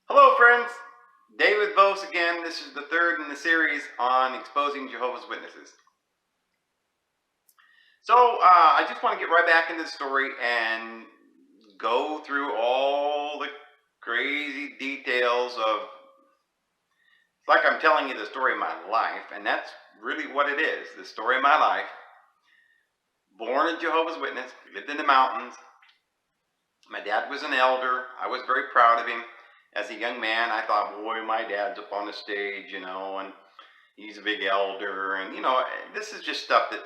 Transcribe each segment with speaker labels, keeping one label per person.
Speaker 1: Hello, friends. David Vos again. This is the third in the series on exposing Jehovah's Witnesses. So, I just want to get right back into the story and go through all the crazy details of. It's like I'm telling you the story of my life, and that's really what it is, the story of my life. Born a Jehovah's Witness, lived in the mountains. My dad was an elder. I was very proud of him. As a young man, I thought, boy, my dad's up on the stage, and he's a big elder. And, this is just stuff that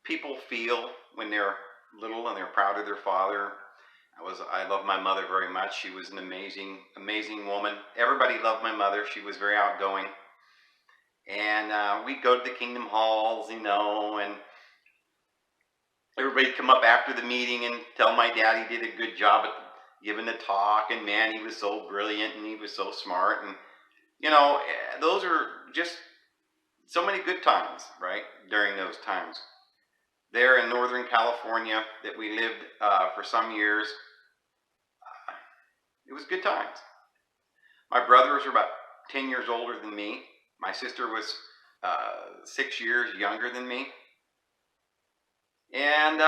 Speaker 1: people feel when they're little and they're proud of their father. I love my mother very much. She was an amazing, amazing woman. Everybody loved my mother. She was very outgoing. And we'd go to the Kingdom Halls, and everybody'd come up after the meeting and tell my dad he did a good job at giving the talk. And man, he was so brilliant and he was so smart. And, those are just so many good times, right, during those times. There in Northern California that we lived for some years, it was good times. My brothers were about 10 years older than me. My sister was 6 years younger than me. And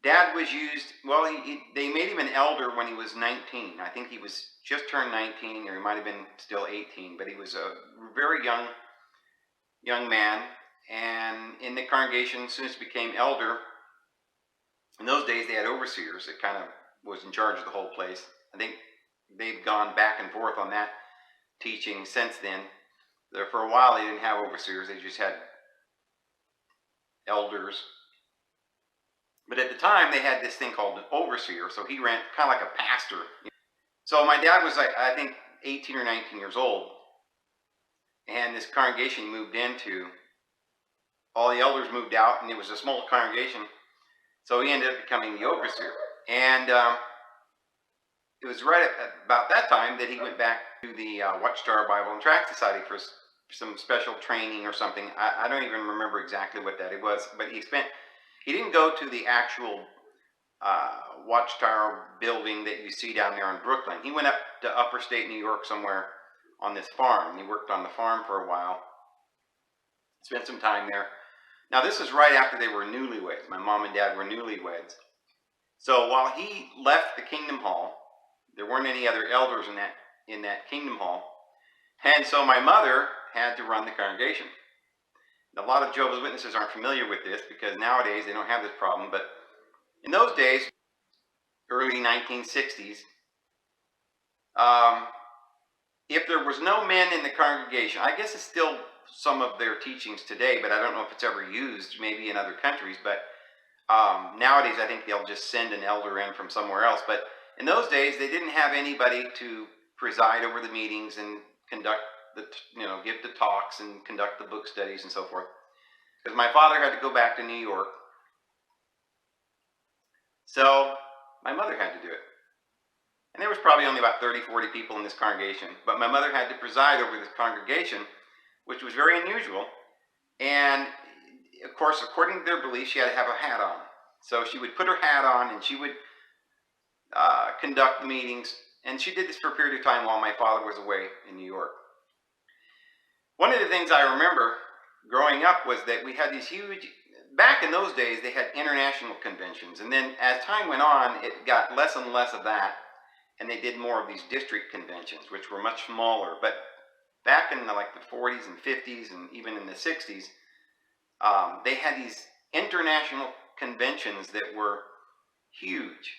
Speaker 1: Dad was used, well, they made him an elder when he was 19. I think he was just turned 19, or he might have been still 18, but he was a very young man. And in the congregation, as soon as he became elder, in those days they had overseers that kind of was in charge of the whole place. I think they've gone back and forth on that teaching since then. For a while they didn't have overseers, they just had elders. But at the time they had this thing called an overseer, so he ran kind of like a pastor. So my dad was, I think, 18 or 19 years old, and this congregation he moved into, all the elders moved out, and it was a small congregation, so he ended up becoming the overseer. And it was right about that time that he went back to the Watchtower Bible and Tract Society for some special training or something. I don't even remember exactly what that it was, but he didn't go to the actual Watchtower building that you see down there in Brooklyn. He went up to upper state New York somewhere on this farm. He worked on the farm for a while, spent some time there. Now this is right after they were newlyweds. My mom and dad were newlyweds. So while he left the Kingdom Hall, there weren't any other elders in that Kingdom Hall, and so my mother had to run the congregation. A lot of Jehovah's Witnesses aren't familiar with this because nowadays they don't have this problem, but in those days, early 1960s, if there was no men in the congregation, I guess it's still some of their teachings today, but I don't know if it's ever used, maybe in other countries, but nowadays I think they'll just send an elder in from somewhere else. But in those days, they didn't have anybody to preside over the meetings and conduct give the talks and conduct the book studies and so forth. Because my father had to go back to New York. So my mother had to do it. And there was probably only about 30, 40 people in this congregation. But my mother had to preside over this congregation, which was very unusual. And of course, according to their belief, she had to have a hat on. So she would put her hat on and she would conduct the meetings. And she did this for a period of time while my father was away in New York. One of the things I remember growing up was that we had these huge, back in those days, they had international conventions. And then as time went on, it got less and less of that. And they did more of these district conventions, which were much smaller. But back in the 40s and 50s and even in the 60s, they had these international conventions that were huge.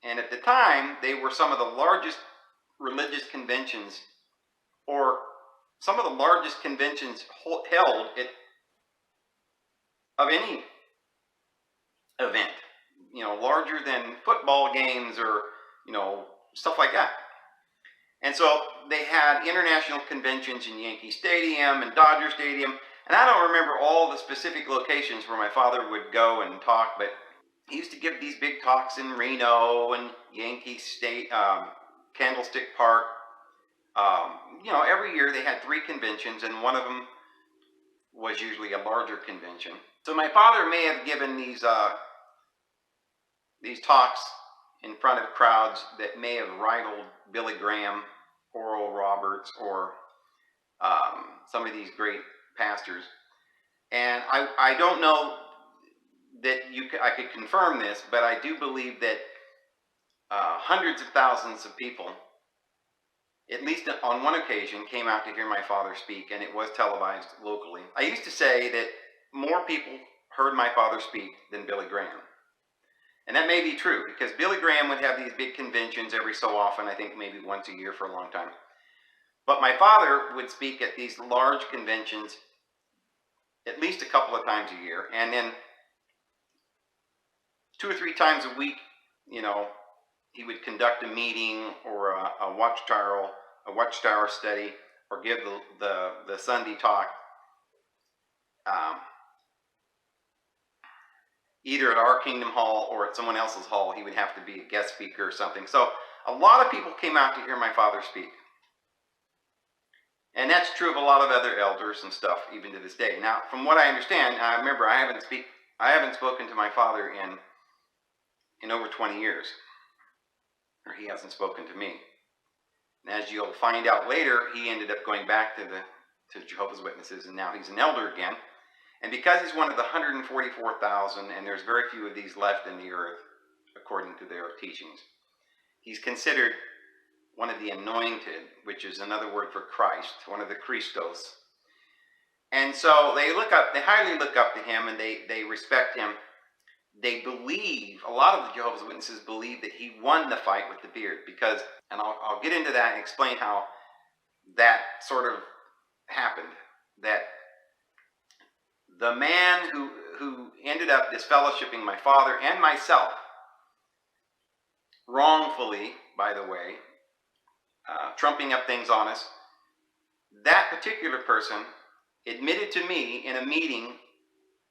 Speaker 1: And at the time, they were some of the largest religious conventions, or some of the largest conventions held of any event, larger than football games or, stuff like that. And so they had international conventions in Yankee Stadium and Dodger Stadium. And I don't remember all the specific locations where my father would go and talk, but he used to give these big talks in Reno and Yankee State, Candlestick Park. Every year they had 3 conventions, and one of them was usually a larger convention. So my father may have given these talks in front of crowds that may have rivaled Billy Graham, Oral Roberts, or some of these great pastors. And I don't know that I could confirm this, but I do believe that hundreds of thousands of people, at least on one occasion, came out to hear my father speak, and it was televised locally. I used to say that more people heard my father speak than Billy Graham. And that may be true, because Billy Graham would have these big conventions every so often, I think maybe once a year for a long time. But my father would speak at these large conventions at least a couple of times a year, and then 2 or 3 times a week, he would conduct a meeting or a watchtower study, or give the Sunday talk, either at our Kingdom Hall or at someone else's hall. He would have to be a guest speaker or something. So a lot of people came out to hear my father speak. And that's true of a lot of other elders and stuff, even to this day. Now, from what I understand, remember, I haven't spoken to my father in over 20 years. Or he hasn't spoken to me. And as you'll find out later, he ended up going back to Jehovah's Witnesses, and now he's an elder again. And because he's one of the 144,000, and there's very few of these left in the earth, according to their teachings, he's considered one of the anointed, which is another word for Christ, one of the Christos. And so they highly look up to him, and they respect him. They believe, a lot of the Jehovah's Witnesses believe that he won the fight with the beard, because, and I'll get into that and explain how that sort of happened, that the man who ended up disfellowshipping my father and myself, wrongfully, by the way, trumping up things on us, that particular person admitted to me in a meeting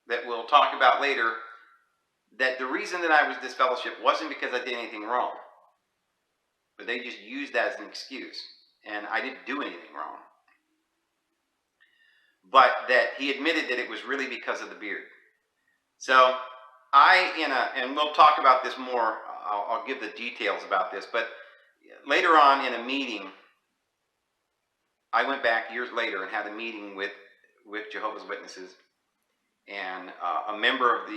Speaker 1: that we'll talk about later, that the reason that I was disfellowshipped wasn't because I did anything wrong, but they just used that as an excuse, and I didn't do anything wrong. But that he admitted that it was really because of the beard. So and we'll talk about this more, I'll give the details about this, but later on in a meeting, I went back years later and had a meeting with Jehovah's Witnesses, and a member of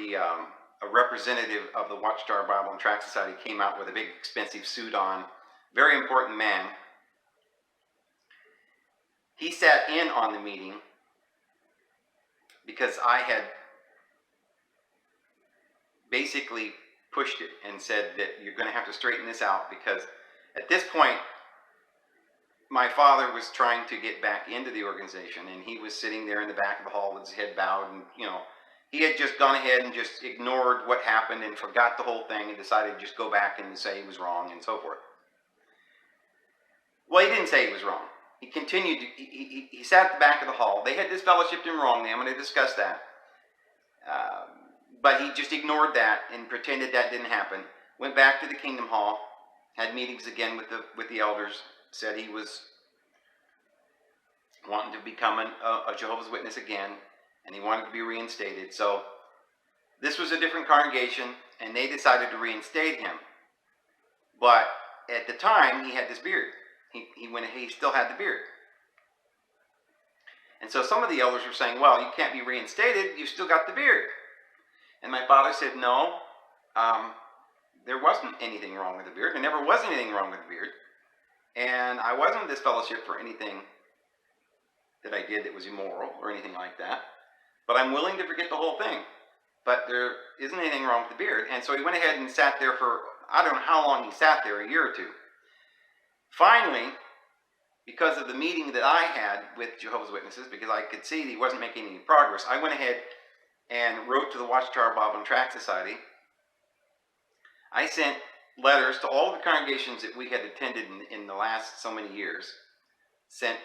Speaker 1: a representative of the Watchtower Bible and Tract Society came out with a big expensive suit on, very important man. He sat in on the meeting because I had basically pushed it and said that you're going to have to straighten this out, because at this point my father was trying to get back into the organization, and he was sitting there in the back of the hall with his head bowed, and he had just gone ahead and just ignored what happened and forgot the whole thing and decided to just go back and say he was wrong and so forth. Well, he didn't say he was wrong. He continued, he sat at the back of the hall. They had disfellowshipped him wrongly. I'm going to discuss that. But he just ignored that and pretended that didn't happen. Went back to the Kingdom Hall, had meetings again with the elders, said he was wanting to become a Jehovah's Witness again, and he wanted to be reinstated. So this was a different congregation, and they decided to reinstate him. But at the time, he had this beard. He still had the beard. And so some of the elders were saying, well, you can't be reinstated, you've still got the beard. And my father said, no, there wasn't anything wrong with the beard. There never was anything wrong with the beard. And I wasn't disfellowshipped for anything that I did that was immoral or anything like that. But I'm willing to forget the whole thing. But there isn't anything wrong with the beard. And so he went ahead and sat there for, I don't know how long he sat there, a year or two. Finally, because of the meeting that I had with Jehovah's Witnesses, because I could see that he wasn't making any progress, I went ahead and wrote to the Watchtower Bible and Tract Society. I sent letters to all the congregations that we had attended in the last so many years. Sent,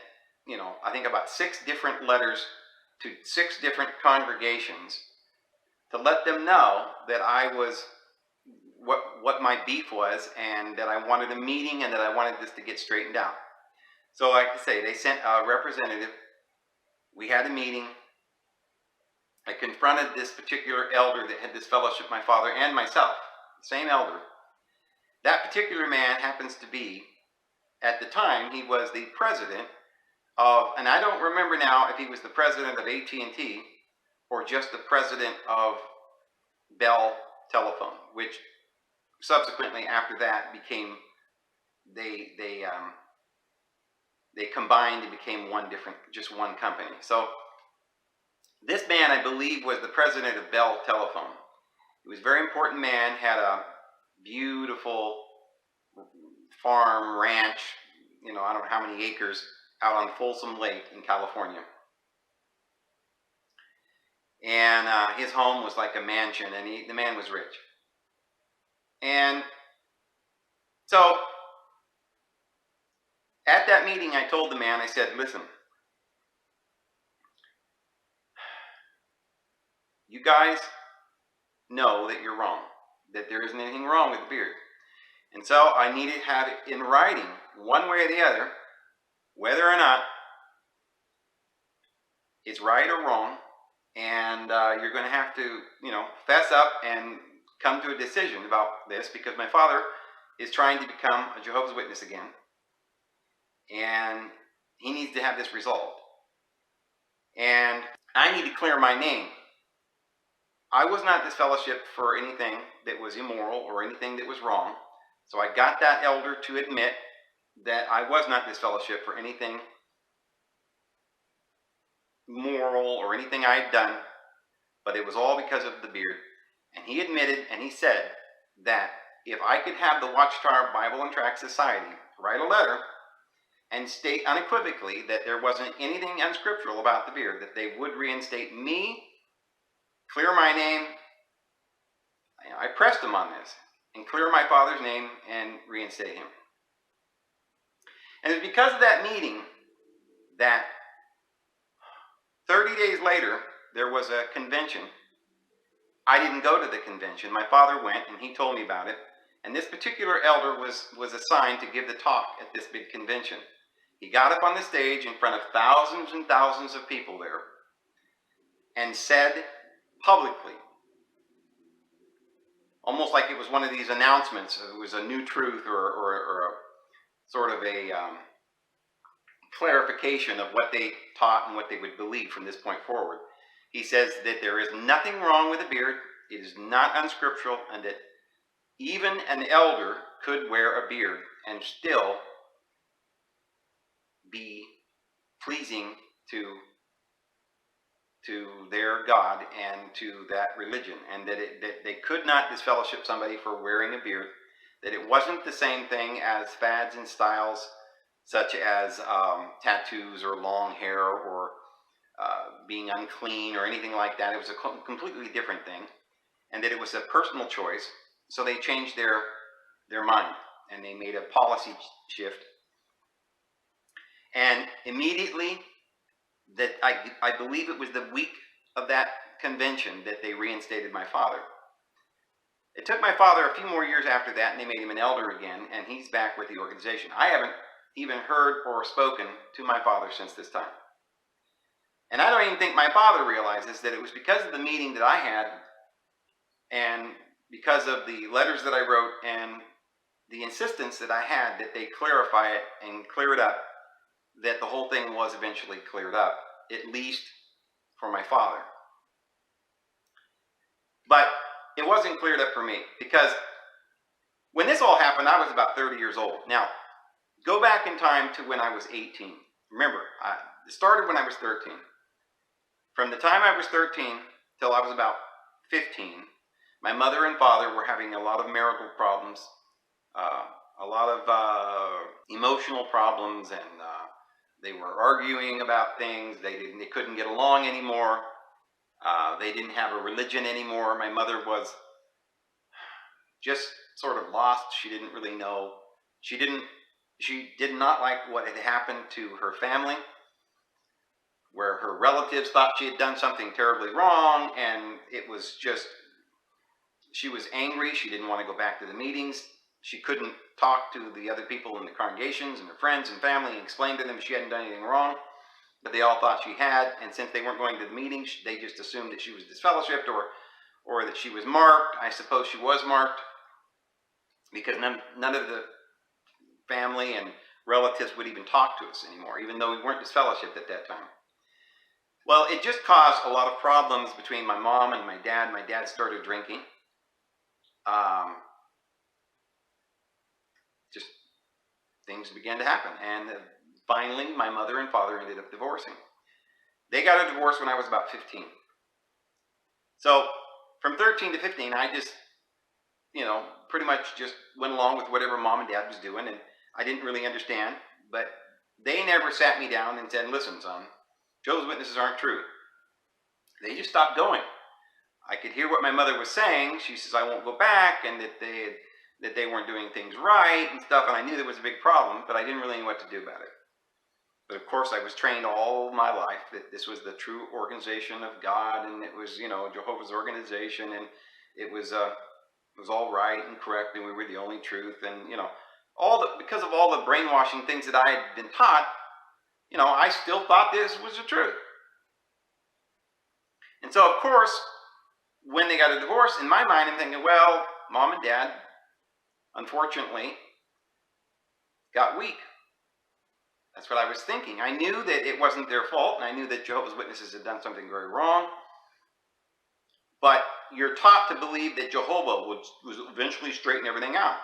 Speaker 1: I think about 6 different letters to 6 different congregations to let them know that I was, what my beef was, and that I wanted a meeting and that I wanted this to get straightened out. So like I say, they sent a representative. We had a meeting. I confronted this particular elder that had disfellowshipped my father and myself, the same elder. That particular man happens to be, at the time, he was the president of, and I don't remember now if he was the president of AT&T or just the president of Bell Telephone, which subsequently after that became, they combined and became just one company. So this man, I believe, was the president of Bell Telephone. He was a very important man, had a beautiful farm, ranch, I don't know how many acres out on Folsom Lake in California. And his home was like a mansion, and the man was rich. And so at that meeting, I told the man, I said, listen, you guys know that you're wrong, that there isn't anything wrong with the beard. And so I needed to have it in writing, one way or the other, whether or not it's right or wrong. And you're going to have to, fess up and come to a decision about this, because my father is trying to become a Jehovah's Witness again. And he needs to have this resolved. And I need to clear my name. I was not disfellowshipped for anything that was immoral or anything that was wrong. So I got that elder to admit that I was not disfellowshipped for anything moral or anything I had done, but it was all because of the beard. And he admitted, and he said that if I could have the Watchtower Bible and Tract Society write a letter and state unequivocally that there wasn't anything unscriptural about the beard, that they would reinstate me, clear my name. I pressed him on this, and clear my father's name and reinstate him. And it's because of that meeting that 30 days later, there was a convention. I didn't go to the convention. My father went, and he told me about it. And this particular elder was assigned to give the talk at this big convention. He got up on the stage in front of thousands and thousands of people there and said publicly, almost like it was one of these announcements, it was a new truth or a sort of a clarification of what they taught and what they would believe from this point forward. He says that there is nothing wrong with a beard, it is not unscriptural, and that even an elder could wear a beard and still be pleasing to their God and to that religion, and that they could not disfellowship somebody for wearing a beard, that it wasn't the same thing as fads and styles such as tattoos or long hair or being unclean or anything like that. It was a completely different thing, and that it was a personal choice. So they changed their mind, and they made a policy shift. And immediately, that I believe it was the week of that convention that they reinstated my father. It took my father a few more years after that, and they made him an elder again, and he's back with the organization. I haven't even heard or spoken to my father since this time. And I don't even think my father realizes that it was because of the meeting that I had, and because of the letters that I wrote, and the insistence that I had that they clarify it and clear it up, that the whole thing was eventually cleared up, at least for my father. But it wasn't cleared up for me, because when this all happened, I was about 30 years old. Now, go back in time to when I was 18. Remember, it started when I was 13. From the time I was 13 till I was about 15, my mother and father were having a lot of marital problems, a lot of emotional problems, and they were arguing about things. They couldn't get along anymore. They didn't have a religion anymore. My mother was just sort of lost. She didn't really know. She did not like what had happened to her family, where her relatives thought she had done something terribly wrong, and it was just, she was angry. She didn't want to go back to the meetings. She couldn't talk to the other people in the congregations and her friends and family and explain to them she hadn't done anything wrong, but they all thought she had. And since they weren't going to the meetings, they just assumed that she was disfellowshipped or that she was marked. I suppose she was marked. because none of the family and relatives would even talk to us anymore, even though we weren't disfellowshipped at that time. Well, it just caused a lot of problems between my mom and my dad. My dad started drinking. Just things began to happen. And finally, my mother and father ended up divorcing. They got a divorce when I was about 15. So from 13 to 15, I just, pretty much just went along with whatever mom and dad was doing. And I didn't really understand. But they never sat me down and said, listen, son, Jehovah's Witnesses aren't true. They just stopped going. I could hear what my mother was saying. She says, I won't go back, and that they weren't doing things right and stuff, and I knew there was a big problem, but I didn't really know what to do about it. But of course, I was trained all my life that this was the true organization of God, and it was, Jehovah's organization, and it was all right and correct, and we were the only truth, and, because of all the brainwashing things that I had been taught, I still thought this was the truth. And so, of course, when they got a divorce, in my mind, I'm thinking, well, mom and dad, unfortunately, got weak. That's what I was thinking. I knew that it wasn't their fault, and I knew that Jehovah's Witnesses had done something very wrong. But you're taught to believe that Jehovah would eventually straighten everything out.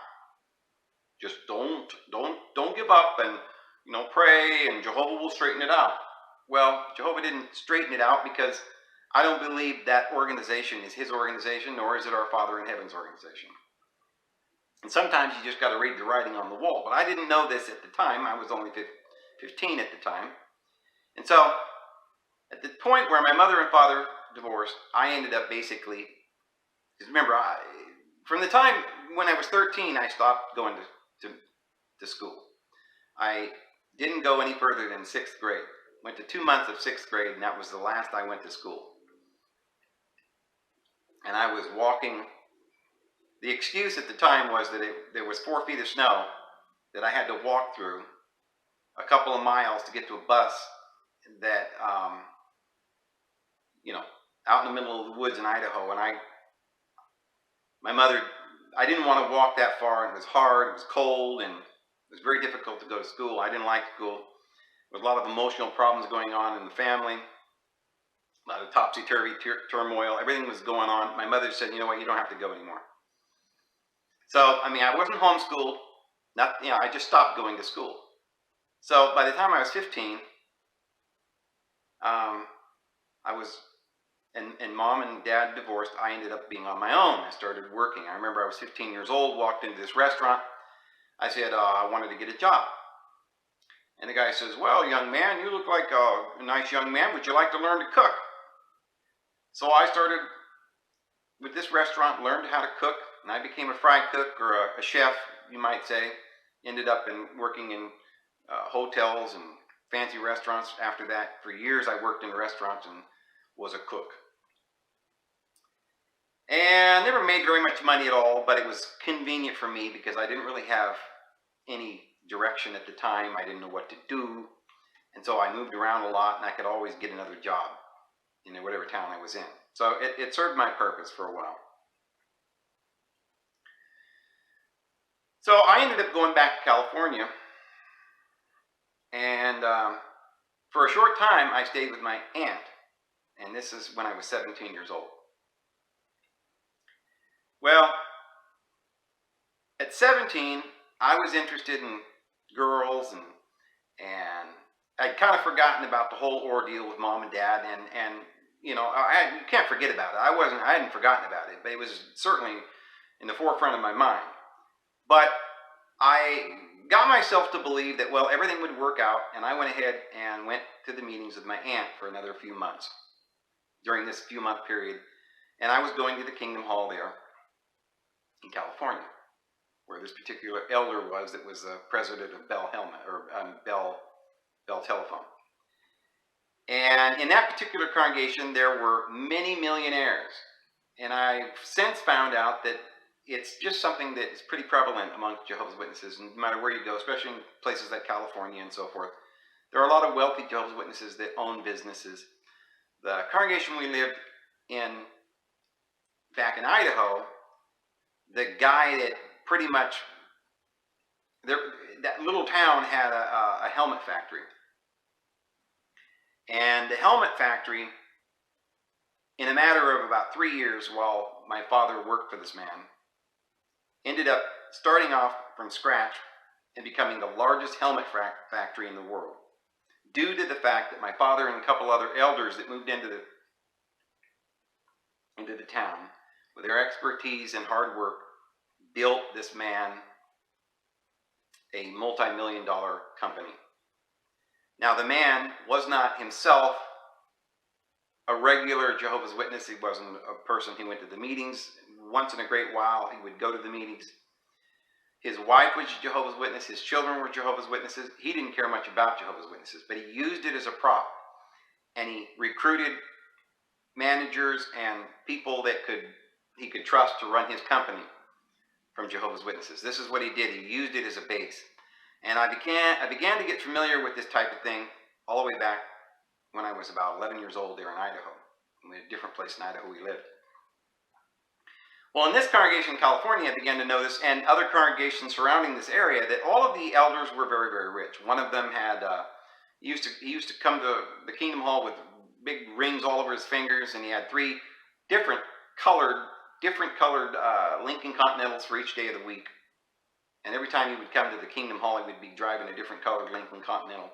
Speaker 1: Just don't give up, and pray, and Jehovah will straighten it out. Well, Jehovah didn't straighten it out, because I don't believe that organization is his organization, nor is it our Father in Heaven's organization. And sometimes you just got to read the writing on the wall. But I didn't know this at the time. I was only 15 at the time. And so, at the point where my mother and father divorced, I ended up basically, because remember, from the time when I was 13, I stopped going to school. I didn't go any further than 6th grade. Went to 2 months of 6th grade, and that was the last I went to school. And I was walking. The excuse at the time was that there was 4 feet of snow that I had to walk through a couple of miles to get to a bus that, out in the middle of the woods in Idaho. And my mother, I didn't want to walk that far. It was hard, it was cold, and it was very difficult to go to school. I didn't like school. There was a lot of emotional problems going on in the family. A lot of topsy-turvy turmoil. Everything was going on. My mother said, you know what, you don't have to go anymore. So, I wasn't homeschooled. I just stopped going to school. So, by the time I was 15, and mom and dad divorced, I ended up being on my own. I started working. I remember I was 15 years old, walked into this restaurant. I said, I wanted to get a job. And the guy says, well, young man, you look like a nice young man. Would you like to learn to cook? So I started with this restaurant, learned how to cook, and I became a fry cook, or a chef, you might say. Ended up working in hotels and fancy restaurants after that. For years I worked in restaurants and was a cook. And never made very much money at all, but it was convenient for me because I didn't really have any direction at the time. I didn't know what to do. And so I moved around a lot, and I could always get another job in whatever town I was in. So it served my purpose for a while. So I ended up going back to California, and for a short time I stayed with my aunt, and this is when I was 17 years old. Well, at 17, I was interested in girls, and I'd kind of forgotten about the whole ordeal with mom and dad, and you can't forget about it. I hadn't forgotten about it, but it was certainly in the forefront of my mind. But I got myself to believe that, well, everything would work out, and I went ahead and went to the meetings with my aunt for another few months during this few-month period, and I was going to the Kingdom Hall there in California, where this particular elder was that was the president of Bell Telephone. And in that particular congregation, there were many millionaires, and I've since found out that it's just something that is pretty prevalent among Jehovah's Witnesses, and no matter where you go, especially in places like California and so forth. There are a lot of wealthy Jehovah's Witnesses that own businesses. The congregation we lived in back in Idaho, the guy that pretty much, that little town had a helmet factory. And the helmet factory, in a matter of about 3 years while my father worked for this man, ended up starting off from scratch and becoming the largest helmet factory in the world, due to the fact that my father and a couple other elders that moved into the town, with their expertise and hard work, built this man a multi-million-dollar company. Now, the man was not himself a regular Jehovah's Witness. He wasn't a person who went to the meetings. Once in a great while, he would go to the meetings. His wife was Jehovah's Witness. His children were Jehovah's Witnesses. He didn't care much about Jehovah's Witnesses, but he used it as a prop. And he recruited managers and people that he could trust to run his company from Jehovah's Witnesses. This is what he did. He used it as a base. And I began to get familiar with this type of thing all the way back when I was about 11 years old there in Idaho. In a different place in Idaho we lived. Well, in this congregation in California, I began to notice, and other congregations surrounding this area, that all of the elders were very, very rich. One of them had, he used to come to the Kingdom Hall with big rings all over his fingers, and he had 3 different colored Lincoln Continentals for each day of the week. And every time he would come to the Kingdom Hall, he would be driving a different colored Lincoln Continental.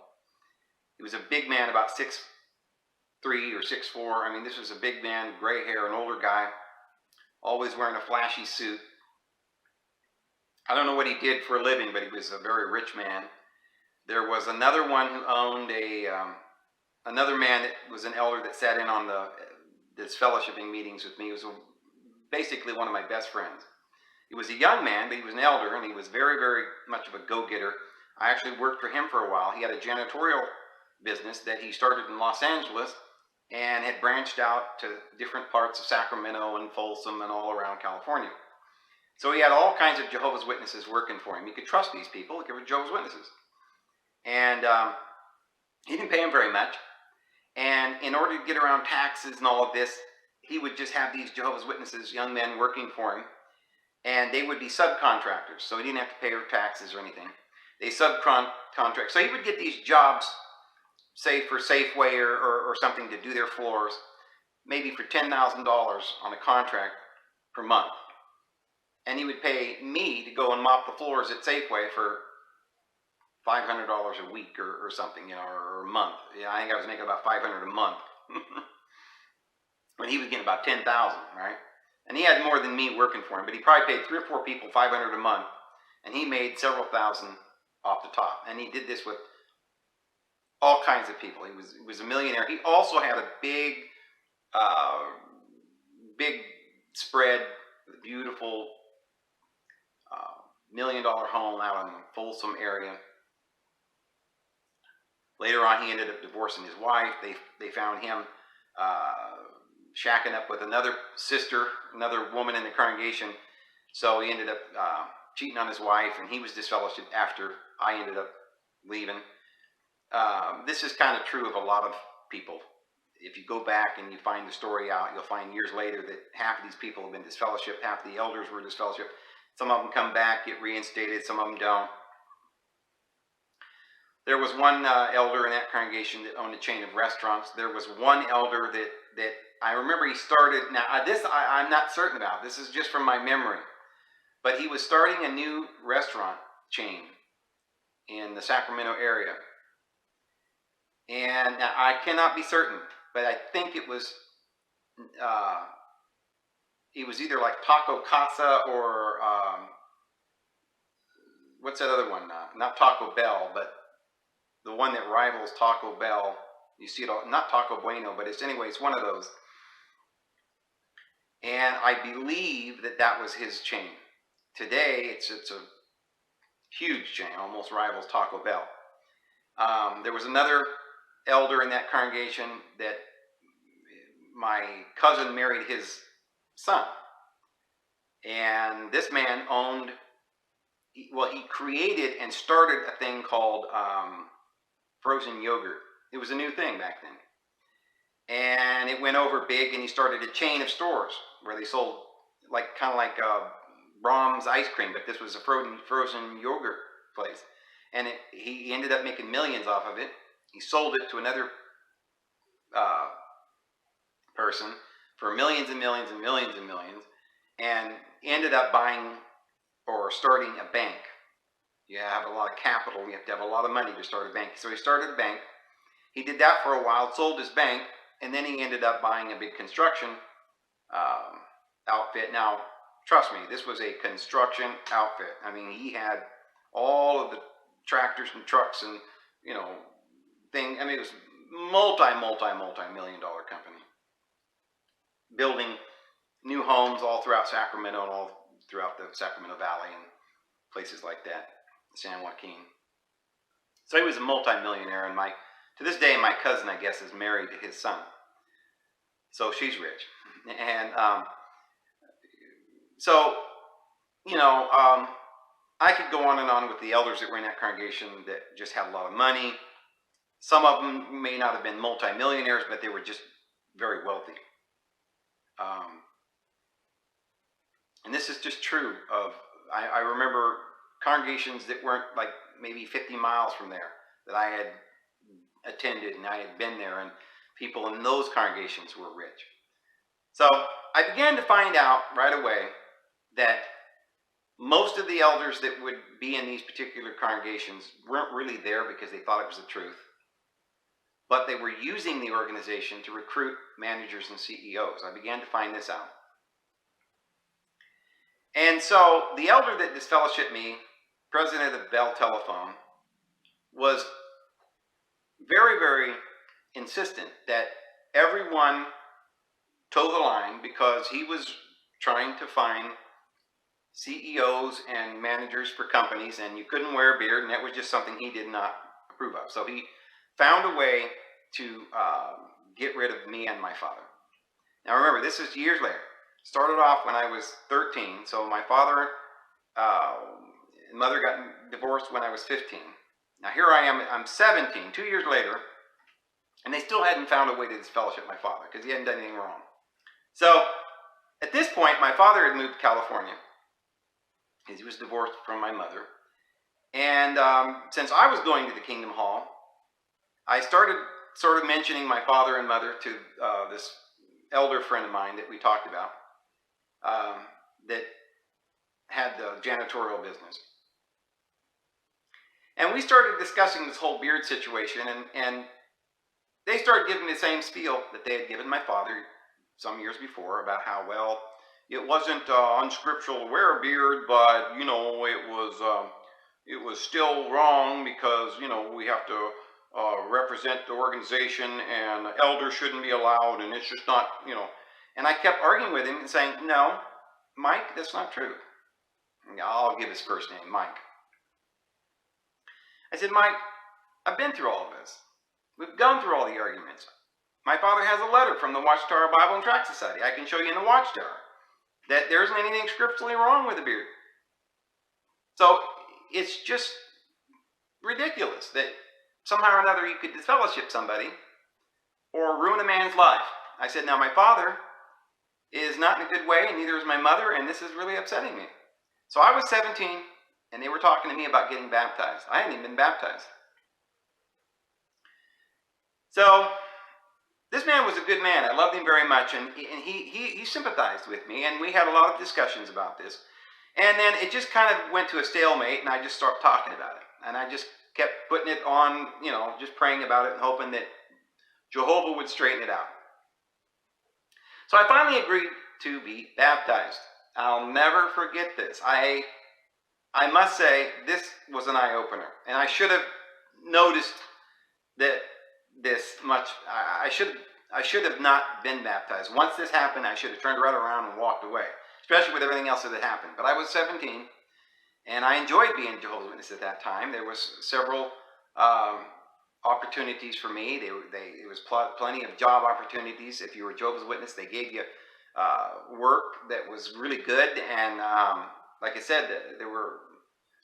Speaker 1: He was a big man, about 6'3" or 6'4". I mean, this was a big man, gray hair, an older guy, always wearing a flashy suit. I don't know what he did for a living, but he was a very rich man. There was another one who owned another man that was an elder that sat in on this fellowshipping meetings with me. He was basically one of my best friends. He was a young man, but he was an elder, and he was very, very much of a go-getter. I actually worked for him for a while. He had a janitorial business that he started in Los Angeles and had branched out to different parts of Sacramento and Folsom and all around California. So he had all kinds of Jehovah's Witnesses working for him. He could trust these people. They were Jehovah's Witnesses. And he didn't pay him very much. And in order to get around taxes and all of this, he would just have these Jehovah's Witnesses, young men, working for him. And they would be subcontractors, so he didn't have to pay her taxes or anything. They subcontract. So he would get these jobs, say for Safeway or something, to do their floors, maybe for $10,000 on a contract per month. And he would pay me to go and mop the floors at Safeway for $500 a week or something, or a month. Yeah, I think I was making about $500 a month. When he was getting about $10,000, right? And he had more than me working for him, but he probably paid 3 or 4 people $500 a month, and he made several thousand off the top. And he did this with all kinds of people. He was a millionaire. He also had a big spread, beautiful $1 million home out in the Folsom area. Later on, he ended up divorcing his wife. They found him shacking up with another sister, another woman in the congregation. So he ended up cheating on his wife, and he was disfellowshipped after I ended up leaving. This is kind of true of a lot of people. If you go back and you find the story out, you'll find years later that half of these people have been disfellowshipped, half the elders were disfellowshipped. Some of them come back, get reinstated, some of them don't. There was one elder in that congregation that owned a chain of restaurants. There was one elder that I remember he started, now this I'm not certain about, this is just from my memory, but he was starting a new restaurant chain in the Sacramento area. And I cannot be certain, but I think it was either like Taco Casa or what's that other one? Not Taco Bell, but the one that rivals Taco Bell. You see it all, not Taco Bueno, but it's one of those. And I believe that was his chain. Today, it's a huge chain, almost rivals Taco Bell. There was another elder in that congregation that my cousin married his son. And this man he created and started a thing called frozen yogurt. It was a new thing back then. And it went over big, and he started a chain of stores where they sold kind of like Brahms ice cream, but this was a frozen yogurt place. And he ended up making millions off of it. He sold it to another person for millions and millions and millions and millions, and ended up buying or starting a bank. You have a lot of capital, you have to have a lot of money to start a bank. So he started a bank. He did that for a while, sold his bank, and then he ended up buying a big construction outfit. Now, trust me, this was a construction outfit. I mean, he had all of the tractors and trucks and, thing. I mean, it was multi-million dollar company. Building new homes all throughout Sacramento and all throughout the Sacramento Valley and places like that, San Joaquin. So he was a multi-millionaire, and to this day, my cousin, I guess, is married to his son. So she's rich. And I could go on and on with the elders that were in that congregation that just had a lot of money. Some of them may not have been multi-millionaires, but they were just very wealthy. And this is just true of, I remember congregations that weren't like maybe 50 miles from there that I had attended, and I had been there, and people in those congregations were rich. So I began to find out right away that most of the elders that would be in these particular congregations weren't really there because they thought it was the truth, but they were using the organization to recruit managers and CEOs. I began to find this out. And so the elder that disfellowshipped me, president of Bell Telephone, was very, very insistent that everyone toe the line, because he was trying to find CEOs and managers for companies, and you couldn't wear a beard, and that was just something he did not approve of. So he found a way to get rid of me and my father. Now remember, this is years later. Started off when I was 13. So my father and mother got divorced when I was 15. Now here I am, I'm 17, 2 years later, and they still hadn't found a way to disfellowship my father because he hadn't done anything wrong. So at this point, my father had moved to California because he was divorced from my mother. And since I was going to the Kingdom Hall, I started sort of mentioning my father and mother to this elder friend of mine that we talked about, that had the janitorial business. And we started discussing this whole beard situation, and they started giving the same spiel that they had given my father some years before about how, well, it wasn't unscriptural to wear a beard, but, it was still wrong because, we have to represent the organization, and elders shouldn't be allowed, and it's just not, And I kept arguing with him and saying, no, Mike, that's not true. I'll give his first name, Mike. I said, Mike, I've been through all of this. We've gone through all the arguments. My father has a letter from the Watchtower Bible and Tract Society. I can show you in the Watchtower that there isn't anything scripturally wrong with a beard. So it's just ridiculous that somehow or another you could disfellowship somebody or ruin a man's life. I said, now my father is not in a good way, and neither is my mother, and this is really upsetting me. So I was 17, and they were talking to me about getting baptized. I hadn't even been baptized. So this man was a good man. I loved him very much, and he sympathized with me, and we had a lot of discussions about this. And then it just kind of went to a stalemate, and I just started talking about it. And I just kept putting it on, just praying about it and hoping that Jehovah would straighten it out. So I finally agreed to be baptized. I'll never forget this. I must say, this was an eye-opener. And I should have noticed that this much. I should have not been baptized. Once this happened, I should have turned right around and walked away, especially with everything else that had happened. But I was 17, and I enjoyed being Jehovah's Witness at that time. There was several opportunities for me. It was plenty of job opportunities. If you were Jehovah's Witness, they gave you work that was really good. And like I said, there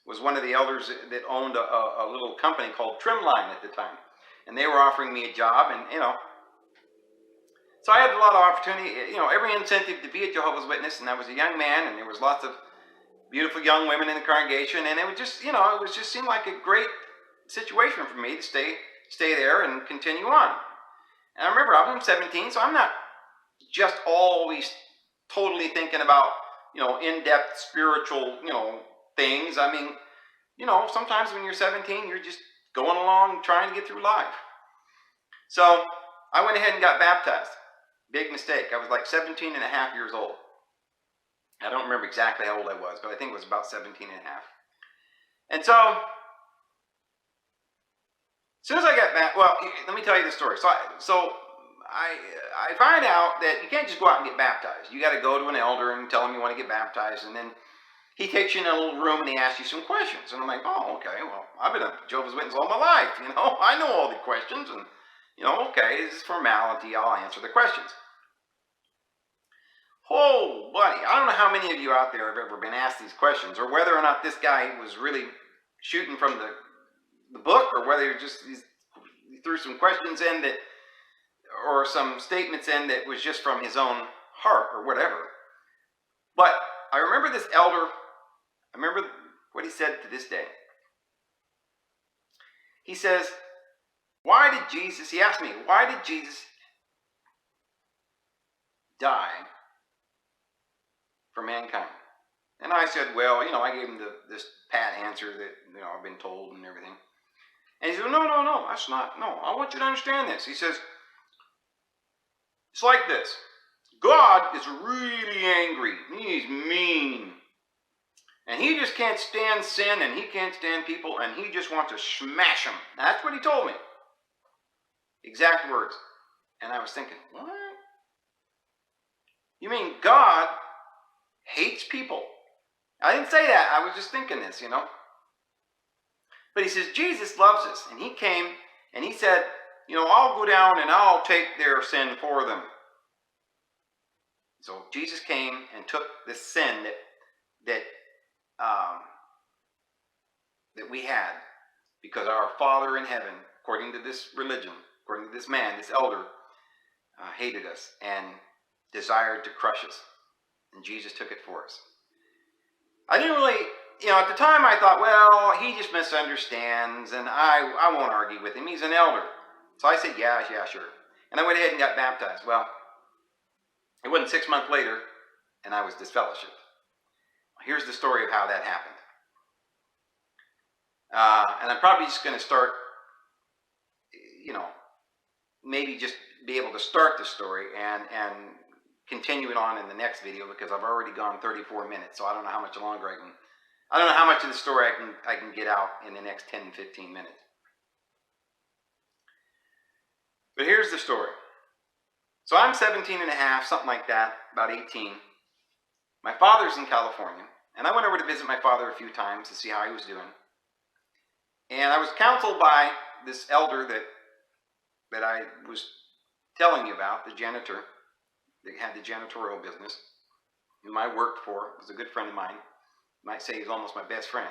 Speaker 1: was one of the elders that owned a little company called Trimline at the time, and they were offering me a job, and so I had a lot of opportunity, every incentive to be a Jehovah's Witness, and I was a young man, and there was lots of beautiful young women in the congregation, and it would just, it was just seemed like a great situation for me to stay there and continue on. And I remember I'm 17, so I'm not just always totally thinking about, in-depth spiritual, things. I mean, sometimes when you're 17, you're just going along trying to get through life. So I went ahead and got baptized. Big mistake. I was like 17 and a half years old. I don't remember exactly how old I was, but I think it was about 17 and a half. And so, as soon as I got back, well, let me tell you the story. So I find out that you can't just go out and get baptized. You got to go to an elder and tell him you want to get baptized, and then he takes you in a little room and he asks you some questions. And I'm like, oh, okay, well, I've been a Jehovah's Witness all my life, I know all the questions, and, okay, this is formality, I'll answer the questions. Oh, buddy, I don't know how many of you out there have ever been asked these questions, or whether or not this guy was really shooting from the book, or whether he threw some questions in that, or some statements in that was just from his own heart, or whatever. But I remember this elder, I remember what he said to this day. He says, he asked me, why did Jesus die for mankind? And I said, well, I gave him this pat answer that, I've been told and everything. And he said, no, that's not, no, I want you to understand this. He says, it's like this. God is really angry. He's mean. And he just can't stand sin, and he can't stand people, and he just wants to smash them. That's what he told me. Exact words. And I was thinking, what? You mean God hates people? I didn't say that. I was just thinking this, But he says, Jesus loves us. And he came and he said, I'll go down and I'll take their sin for them. So Jesus came and took the sin that we had, because our Father in heaven, according to this religion, according to this man, this elder, hated us and desired to crush us. And Jesus took it for us. I didn't really, at the time I thought, well, he just misunderstands, and I won't argue with him. He's an elder. So I said, yeah, sure. And I went ahead and got baptized. Well, it wasn't 6 months later, and I was disfellowshipped. Here's the story of how that happened. And I'm probably just going to start, maybe just be able to start the story and continue it on in the next video, because I've already gone 34 minutes, so I don't know how much longer I don't know how much of the story I can get out in the next 10, 15 minutes. But here's the story. So I'm 17 and a half, something like that, about 18. My father's in California, and I went over to visit my father a few times to see how he was doing. And I was counseled by this elder that I was telling you about, the janitor that had the janitorial business, whom I worked for, was a good friend of mine. You might say he's almost my best friend.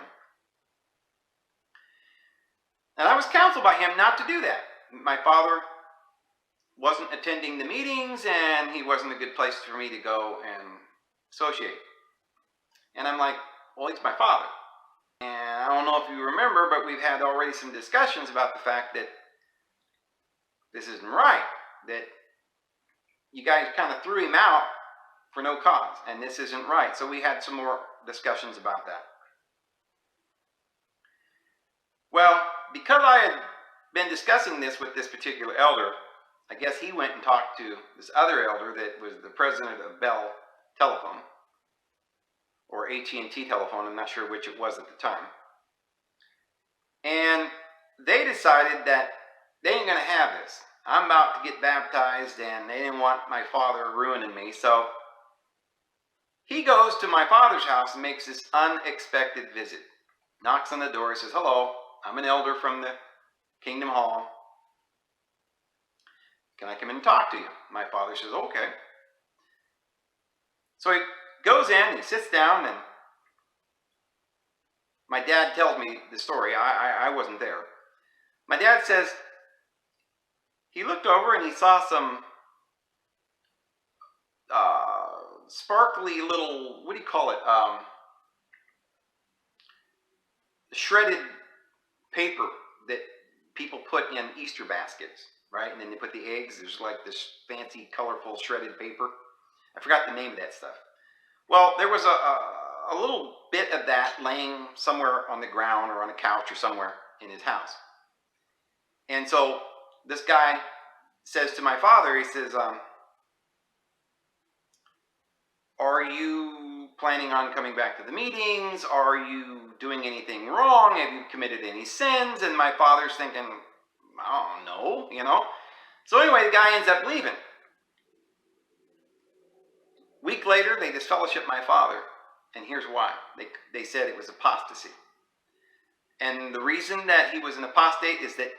Speaker 1: And I was counseled by him not to do that. My father wasn't attending the meetings, and he wasn't a good place for me to go and associate. And I'm like, well, he's my father. And I don't know if you remember, but we've had already some discussions about the fact that this isn't right, that you guys kind of threw him out for no cause, and this isn't right. So we had some more discussions about that. Well, because I had been discussing this with this particular elder, I guess he went and talked to this other elder that was the president of Bell Telephone, or AT&T Telephone, I'm not sure which it was at the time. And they decided that they ain't going to have this. I'm about to get baptized, and they didn't want my father ruining me. So he goes to my father's house and makes this unexpected visit. Knocks on the door, says, hello, I'm an elder from the Kingdom Hall. Can I come in and talk to you? My father says, okay. So he goes in, he sits down, and my dad tells me the story. I wasn't there. My dad says he looked over and he saw some sparkly little, what do you call it? shredded paper that people put in Easter baskets, right? And then they put the eggs. There's like this fancy, colorful shredded paper. I forgot the name of that stuff. Well, there was a little bit of that laying somewhere on the ground or on a couch or somewhere in his house. And so this guy says to my father, he says, are you planning on coming back to the meetings? Are you doing anything wrong? Have you committed any sins? And my father's thinking, I don't know, you know. So anyway, the guy ends up leaving. Week later, they disfellowshipped my father. And here's why. They said it was apostasy. And the reason that he was an apostate is that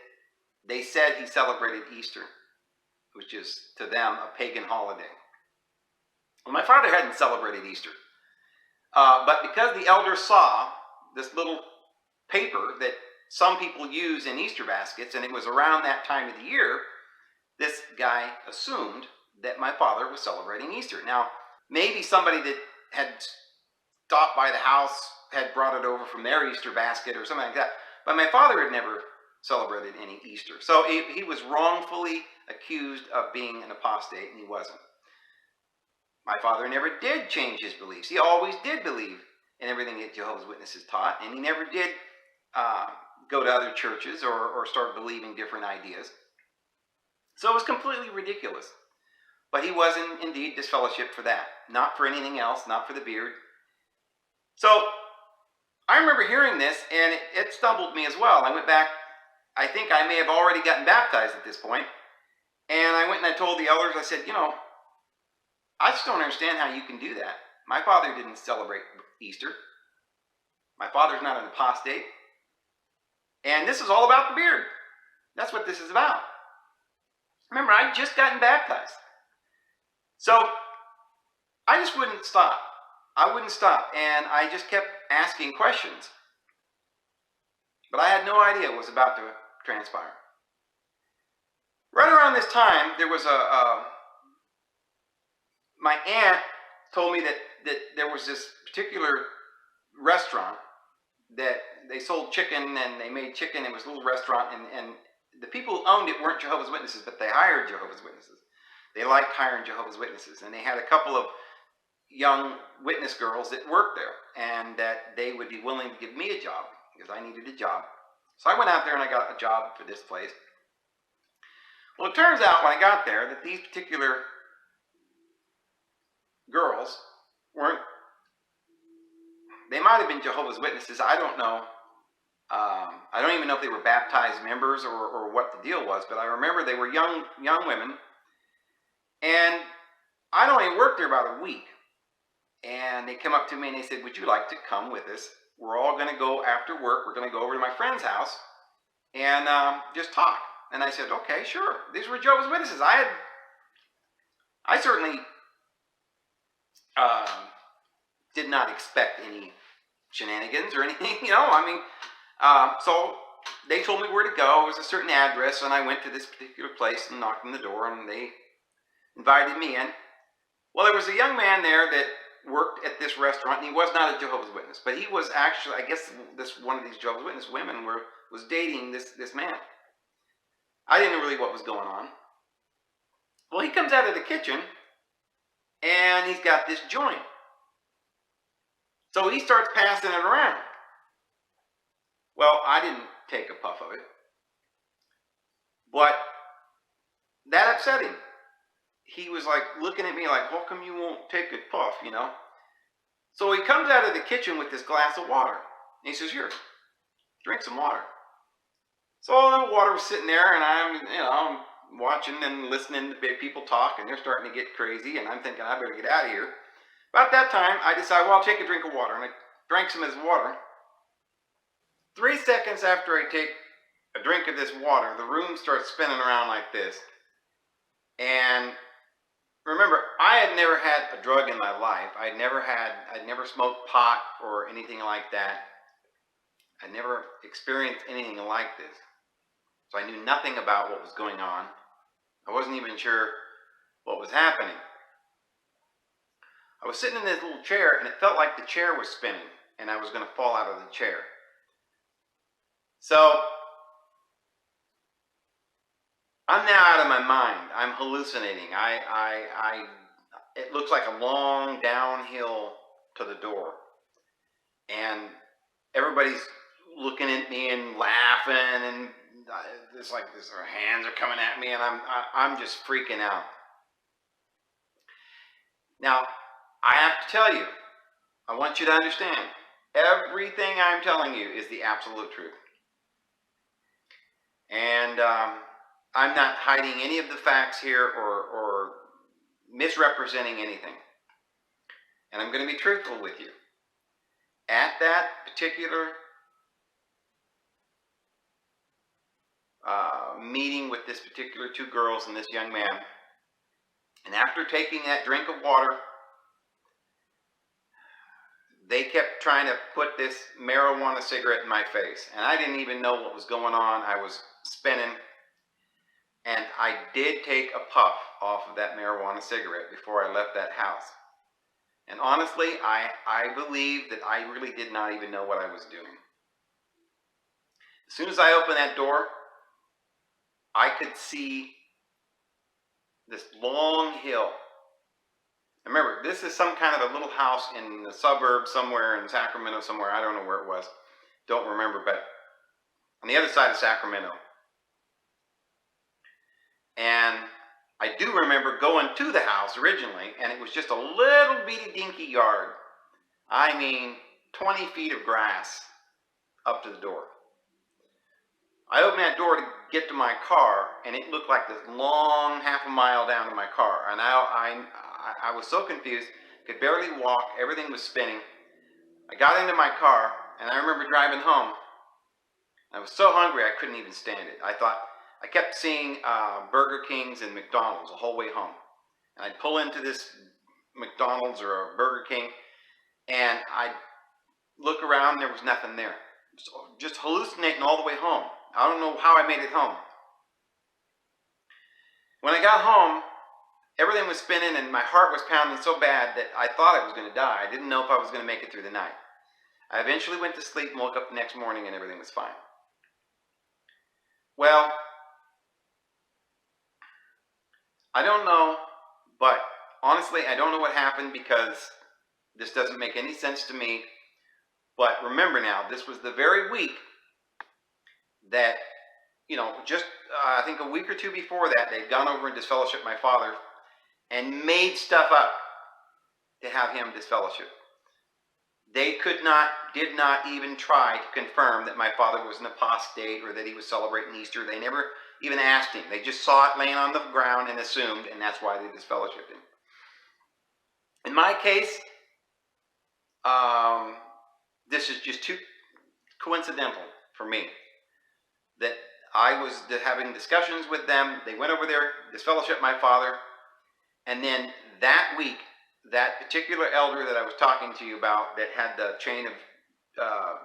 Speaker 1: they said he celebrated Easter, which is to them a pagan holiday. Well, my father hadn't celebrated Easter. But because the elders saw this little paper that some people use in Easter baskets, and it was around that time of the year, this guy assumed that my father was celebrating Easter. Now, maybe somebody that had stopped by the house had brought it over from their Easter basket or something like that. But my father had never celebrated any Easter. So he was wrongfully accused of being an apostate, and he wasn't. My father never did change his beliefs. He always did believe in everything that Jehovah's Witnesses taught, and he never did go to other churches or start believing different ideas. So it was completely ridiculous. But he was indeed disfellowshipped for that, not for anything else, not for the beard. So I remember hearing this, and it stumbled me as well. I went back. I think I may have already gotten baptized at this point, and I went and I told the elders, I said, you know, I just don't understand how you can do that. My father didn't celebrate Easter. My father's not an apostate. And this is all about the beard. That's what this is about. Remember, I'd just gotten baptized. So I just wouldn't stop. I wouldn't stop. And I just kept asking questions. But I had no idea what was about to transpire. Right around this time, there was my aunt told me that there was this particular restaurant that they sold chicken, and they made chicken. It was a little restaurant, and the people who owned it weren't Jehovah's Witnesses, but they hired Jehovah's Witnesses. They liked hiring Jehovah's Witnesses, and they had a couple of young witness girls that worked there, and that they would be willing to give me a job because I needed a job. So I went out there and I got a job for this place. Well, it turns out when I got there that these particular girls weren't, they might have been Jehovah's Witnesses, I don't know. I don't even know if they were baptized members or what the deal was, but I remember they were young women, and I'd only worked there about a week, and they came up to me and they said, would you like to come with us? We're all going to go after work, we're going to go over to my friend's house and just talk. And I said, okay, sure. These were Jehovah's Witnesses. I certainly did not expect any shenanigans or anything, you know. I mean, so they told me where to go. It was a certain address, and I went to this particular place and knocked on the door, and they invited me in. Well, there was a young man there that worked at this restaurant, and he was not a Jehovah's Witness, but he was actually, I guess, one of these Jehovah's Witness women was dating this man. I didn't know really what was going on. Well, he comes out of the kitchen, and he's got this joint. So he starts passing it around. Well, I didn't take a puff of it, but that upset him. He was like looking at me like, how come you won't take a puff, you know? So he comes out of the kitchen with this glass of water. And he says, here, drink some water. So the water was sitting there, and I'm watching and listening to people talk, and they're starting to get crazy, and I'm thinking, I better get out of here. About that time, I decided, well, I'll take a drink of water, and I drank some of this water. 3 seconds after I take a drink of this water, the room starts spinning around like this. And remember, I had never had a drug in my life. I'd never smoked pot or anything like that. I'd never experienced anything like this. So I knew nothing about what was going on. I wasn't even sure what was happening. I was sitting in this little chair, and it felt like the chair was spinning, and I was going to fall out of the chair. So I'm now out of my mind. I'm hallucinating. It looks like a long downhill to the door, and everybody's looking at me and laughing, and it's like their hands are coming at me, and I'm just freaking out. Now, I have to tell you, I want you to understand, everything I'm telling you is the absolute truth. And I'm not hiding any of the facts here or misrepresenting anything. And I'm going to be truthful with you. At that particular meeting with this particular two girls and this young man, and after taking that drink of water, they kept trying to put this marijuana cigarette in my face. And I didn't even know what was going on. I was spinning. And I did take a puff off of that marijuana cigarette before I left that house. And honestly, I believe that I really did not even know what I was doing. As soon as I opened that door, I could see this long hill. Remember, this is some kind of a little house in the suburbs somewhere in Sacramento somewhere. I don't know where it was. Don't remember, but on the other side of Sacramento. And I do remember going to the house originally, and it was just a little bitty dinky yard. I mean, 20 feet of grass up to the door. I opened that door to get to my car, and it looked like this long half a mile down to my car. And I was so confused, could barely walk, everything was spinning. I got into my car, and I remember driving home. I was so hungry I couldn't even stand it. I kept seeing Burger Kings and McDonald's the whole way home. And I'd pull into this McDonald's or a Burger King, and I'd look around, and there was nothing there. So just hallucinating all the way home. I don't know how I made it home. When I got home, everything was spinning and my heart was pounding so bad that I thought I was going to die. I didn't know if I was going to make it through the night. I eventually went to sleep and woke up the next morning and everything was fine. Well, I don't know, but honestly, I don't know what happened because this doesn't make any sense to me. But remember now, this was the very week that, just I think a week or two before that, they'd gone over and disfellowshipped my father and made stuff up to have him disfellowship. They did not even try to confirm that my father was an apostate or that he was celebrating Easter. They never even asked him. They just saw it laying on the ground and assumed, and that's why they disfellowshipped him. In my case, this is just too coincidental for me that I was having discussions with them. They went over there, disfellowshipped my father, and then that week, that particular elder that I was talking to you about that had the chain of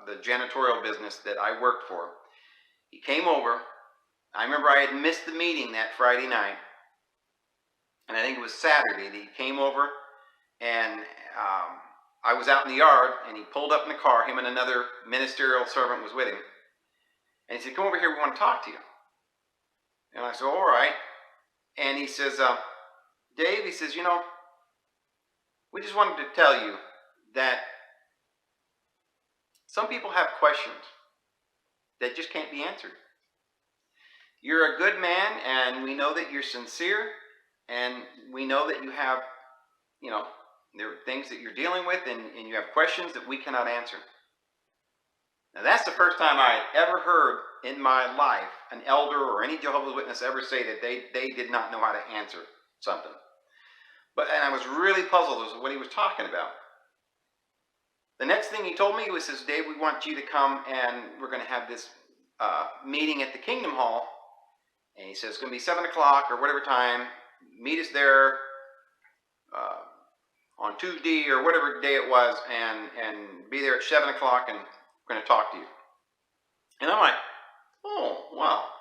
Speaker 1: the janitorial business that I worked for, he came over. I remember I had missed the meeting that Friday night, and I think it was Saturday that he came over, and I was out in the yard, and he pulled up in the car. Him and another ministerial servant was with him, and he said, "Come over here, we want to talk to you." And I said, "All right." And he says, "Dave," he says, "we just wanted to tell you that some people have questions that just can't be answered. You're a good man, and we know that you're sincere, and we know that you have, there are things that you're dealing with, and you have questions that we cannot answer." Now, that's the first time I had ever heard in my life an elder or any Jehovah's Witness ever say that they did not know how to answer something. And I was really puzzled as to what he was talking about. The next thing he told me was, "Dave, we want you to come, and we're going to have this meeting at the Kingdom Hall." And he says, "It's going to be 7 o'clock or whatever time. Meet us there on Tuesday or whatever day it was, and be there at 7 o'clock, and we're going to talk to you." And I'm like, "Oh, wow.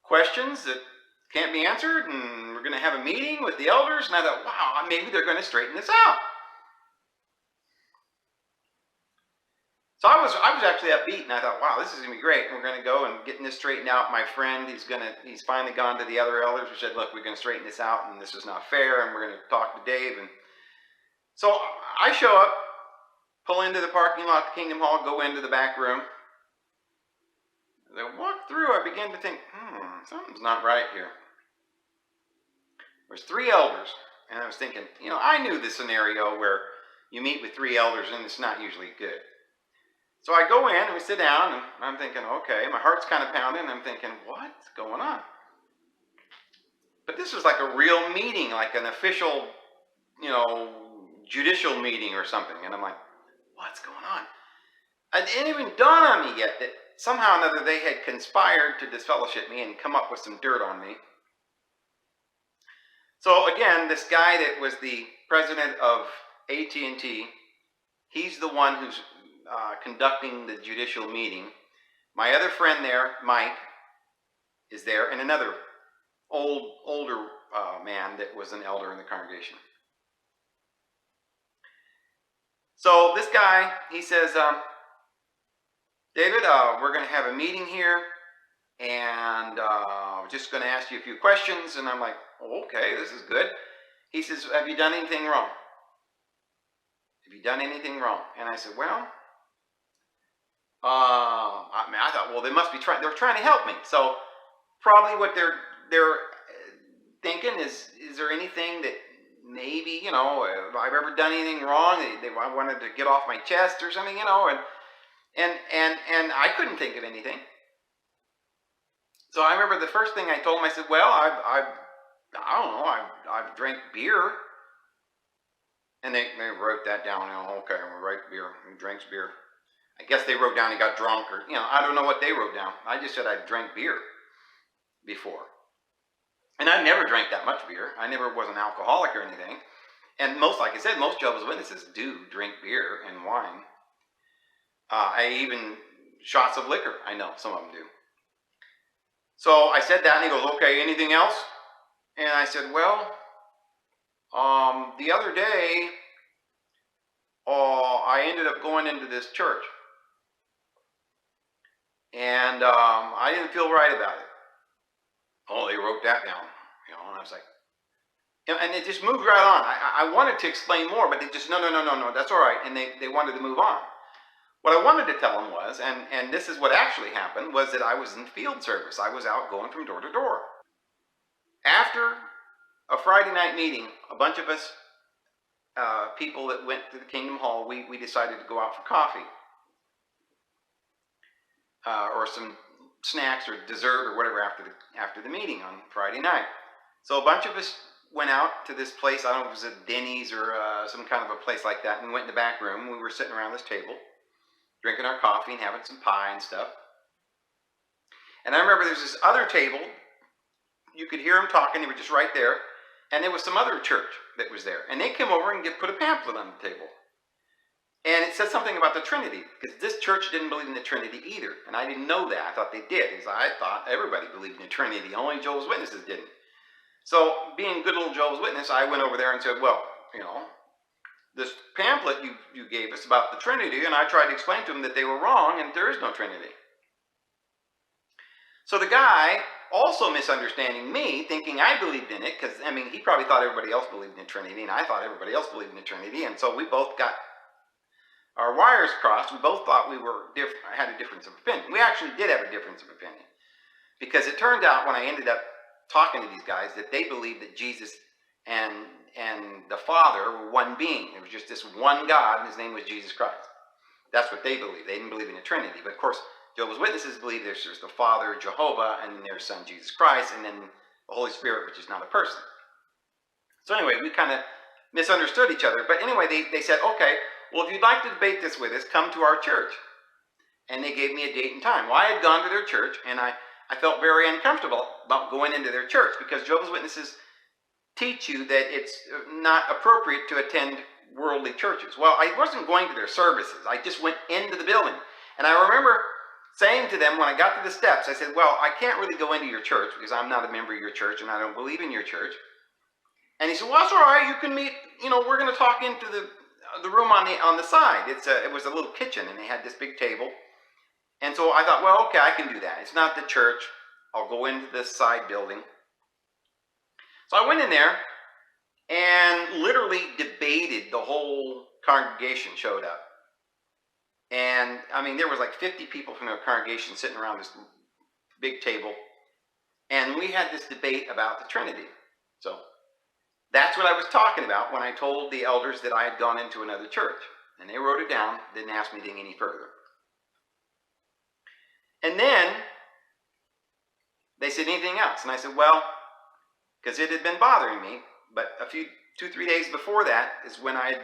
Speaker 1: Questions that can't be answered, and we're going to have a meeting with the elders." And I thought, wow, maybe they're going to straighten this out. So I was actually upbeat, and I thought, wow, this is gonna be great. We're gonna go and getting this straightened out. My friend, he's finally gone to the other elders who said, look, we're gonna straighten this out, and this is not fair, and we're gonna talk to Dave. And so I show up, pull into the parking lot at Kingdom Hall, go into the back room. As I walk through, I begin to think, something's not right here. There's 3 elders, and I was thinking, I knew the scenario where you meet with 3 elders, and it's not usually good. So I go in, and we sit down, and I'm thinking, okay, my heart's kind of pounding, and I'm thinking, what's going on? But this was like a real meeting, like an official, judicial meeting or something. And I'm like, what's going on? It didn't even dawn on me yet that somehow or another they had conspired to disfellowship me and come up with some dirt on me. So again, this guy that was the president of AT&T, he's the one who's conducting the judicial meeting. My other friend there, Mike, is there, and another older man that was an elder in the congregation. So this guy, he says, David, we're going to have a meeting here, and we're just going to ask you a few questions. And I'm like, okay, this is good. He says, have you done anything wrong? Have you done anything wrong? And I said, well, I thought, well, they must be they're trying to help me. So probably what they're thinking is there anything that maybe, have I ever done anything wrong? They wanted to get off my chest or something, and I couldn't think of anything. So I remember the first thing I told him, I said, well, I don't know, I've drank beer. And they wrote that down. Okay, we'll write beer. He drinks beer. I guess they wrote down he got drunk, or I don't know what they wrote down. I just said I drank beer before, and I never drank that much beer. I never was an alcoholic or anything. And like I said, most Jehovah's Witnesses do drink beer and wine. Even shots of liquor. I know some of them do. So I said that, and he goes, "Okay, anything else?" And I said, "Well, the other day, I ended up going into this church, and I didn't feel right about it." Oh, they wrote that down, and I was like, and it just moved right on. I wanted to explain more, but they just, no, that's all right, and they wanted to move on. What I wanted to tell them was, and this is what actually happened, was that I was in field service. I was out going from door to door. After a Friday night meeting, a bunch of us people that went to the Kingdom Hall, we decided to go out for coffee or some snacks or dessert or whatever after the meeting on Friday night. So a bunch of us went out to this place. I don't know if it was a Denny's or some kind of a place like that, and we went in the back room. We were sitting around this table, drinking our coffee and having some pie and stuff. And I remember there's this other table. You could hear them talking. They were just right there. And there was some other church that was there. And they came over and put a pamphlet on the table. And it said something about the Trinity, because this church didn't believe in the Trinity either. And I didn't know that. I thought they did, because I thought everybody believed in the Trinity. Only Jehovah's Witnesses didn't. So, being a good little Jehovah's Witness, I went over there and said, well, this pamphlet you gave us about the Trinity, and I tried to explain to them that they were wrong, and there is no Trinity. So the guy, also misunderstanding me, thinking I believed in it, because, he probably thought everybody else believed in the Trinity, and I thought everybody else believed in the Trinity, and so we both got our wires crossed. We both thought we had a difference of opinion. We actually did have a difference of opinion, because it turned out when I ended up talking to these guys that they believed that Jesus and the Father were one being. There was just this one God, and his name was Jesus Christ. That's what they believed. They didn't believe in the Trinity, but of course, Jehovah's Witnesses believe there's the Father, Jehovah, and then there's Son, Jesus Christ, and then the Holy Spirit, which is not a person. So anyway, we kind of misunderstood each other. But anyway, they said, okay, well, if you'd like to debate this with us, come to our church. And they gave me a date and time. Well, I had gone to their church, and I felt very uncomfortable about going into their church, because Jehovah's Witnesses teach you that it's not appropriate to attend worldly churches. Well, I wasn't going to their services. I just went into the building. And I remember saying to them when I got to the steps, I said, well, I can't really go into your church because I'm not a member of your church and I don't believe in your church. And he said, well, that's all right. You can meet, we're going to talk into the the room on the side. It was a little kitchen, and they had this big table. And so I thought, well, okay, I can do that. It's not the church. I'll go into this side building. So I went in there and literally debated. The whole congregation showed up. And I mean, there was like 50 people from the congregation sitting around this big table. And we had this debate about the Trinity. So that's what I was talking about when I told the elders that I had gone into another church. And they wrote it down, didn't ask me any further. And then they said, anything else? And I said, well, because it had been bothering me, but 2-3 days before that is when I had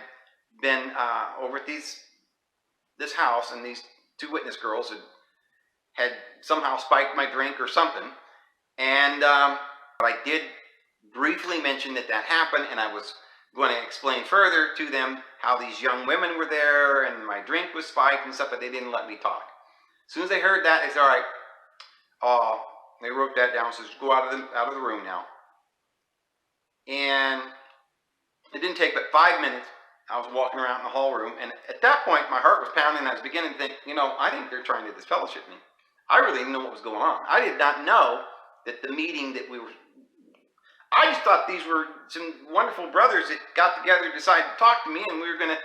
Speaker 1: been over at this house, and these two witness girls had somehow spiked my drink or something. And I did briefly mention that happened, and I was going to explain further to them how these young women were there and my drink was spiked and stuff, but they didn't let me talk. As soon as they heard that, they said, all right, they wrote that down, says, go out of the room now. And it didn't take but 5 minutes. I was walking around in the hall room, and at that point, my heart was pounding, and I was beginning to think, I think they're trying to disfellowship me. I really didn't know what was going on. I did not know that the meeting that we were... I just thought these were some wonderful brothers that got together, decided to talk to me, and we were going to,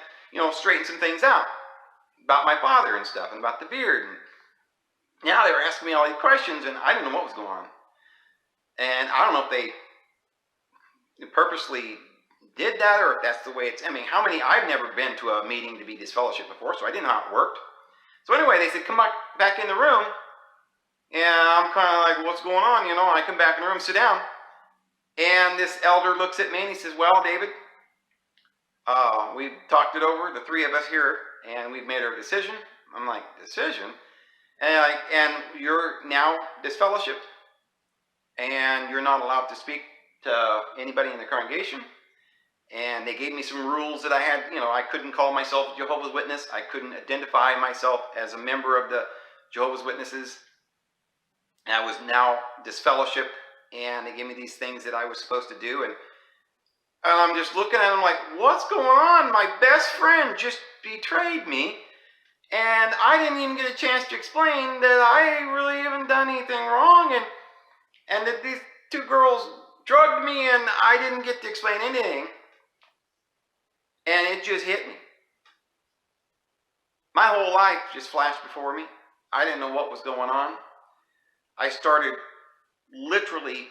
Speaker 1: straighten some things out about my father and stuff, and about the beard. And now they were asking me all these questions, and I didn't know what was going on. And I don't know if they purposely did that, or if that's the way it's... I mean, I've never been to a meeting to be disfellowshipped before, so I didn't know how it worked. So anyway, they said, come back in the room. And I'm kind of like, what's going on? And I come back in the room, sit down. And this elder looks at me and he says, well, David, we've talked it over, the three of us here, and we've made our decision. I'm like, decision? And you're now disfellowshipped, and you're not allowed to speak to anybody in the congregation. And they gave me some rules that I had. I couldn't call myself a Jehovah's Witness. I couldn't identify myself as a member of the Jehovah's Witnesses. And I was now disfellowshipped, and they gave me these things that I was supposed to do. And I'm just looking at them like, what's going on? My best friend just betrayed me, and I didn't even get a chance to explain that I really haven't done anything wrong, and that these two girls drugged me, and I didn't get to explain anything. And it just hit me. My whole life just flashed before me. I didn't know what was going on. I started literally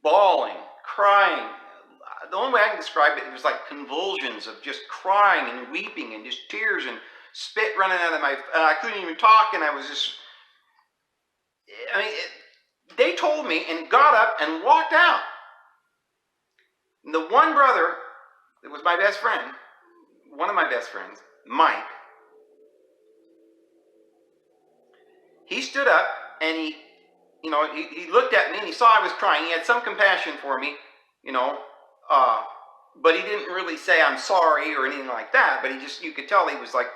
Speaker 1: bawling, crying. The only way I can describe it was like convulsions of just crying and weeping and just tears and spit running out of my... I couldn't even talk, and I was just... they told me, and got up and walked out. And the one brother... it was my best friend, one of my best friends, Mike. He stood up and he looked at me and he saw I was crying. He had some compassion for me, but he didn't really say I'm sorry or anything like that. But you could tell he was like,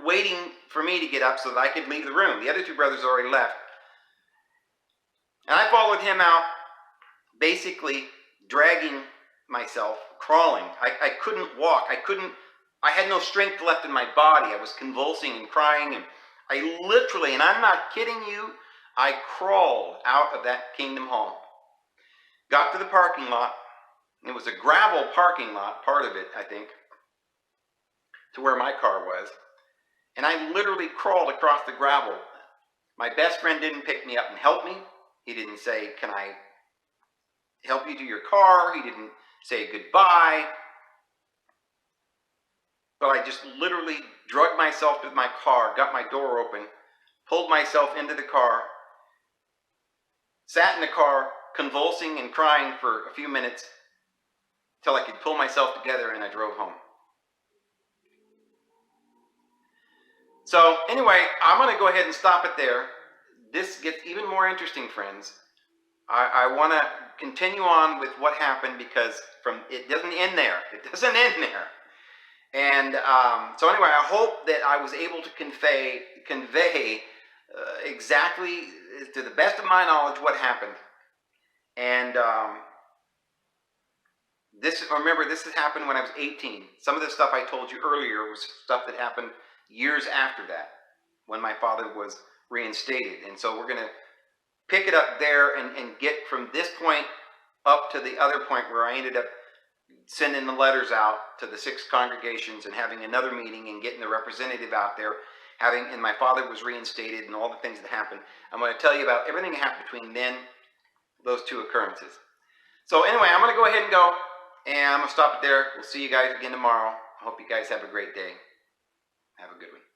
Speaker 1: waiting for me to get up so that I could leave the room. The other two brothers already left. And I followed him out, basically dragging myself, crawling. I couldn't walk. I had no strength left in my body. I was convulsing and crying, and I literally, and I'm not kidding you, I crawled out of that Kingdom Hall. Got to the parking lot. It was a gravel parking lot, part of it, I think, to where my car was. And I literally crawled across the gravel. My best friend didn't pick me up and help me. He didn't say, can I help you to your car? He didn't say goodbye. But I just literally drugged myself to my car, got my door open, pulled myself into the car, sat in the car, convulsing and crying for a few minutes till I could pull myself together, and I drove home. So anyway, I'm going to go ahead and stop it there. This gets even more interesting, friends. I want to continue on with what happened, because it doesn't end there. It doesn't end there. And so anyway, I hope that I was able to convey exactly, to the best of my knowledge, what happened. And Remember, this has happened when I was 18. Some of the stuff I told you earlier was stuff that happened years after that, when my father was reinstated. And so we're going to pick it up there and get from this point up to the other point where I ended up sending the letters out to the 6 congregations and having another meeting and getting the representative out there, and my father was reinstated and all the things that happened. I'm going to tell you about everything that happened between then, those 2 occurrences. So anyway, I'm going to go ahead and go, and I'm going to stop it there. We'll see you guys again tomorrow. I hope you guys have a great day. Have a good one.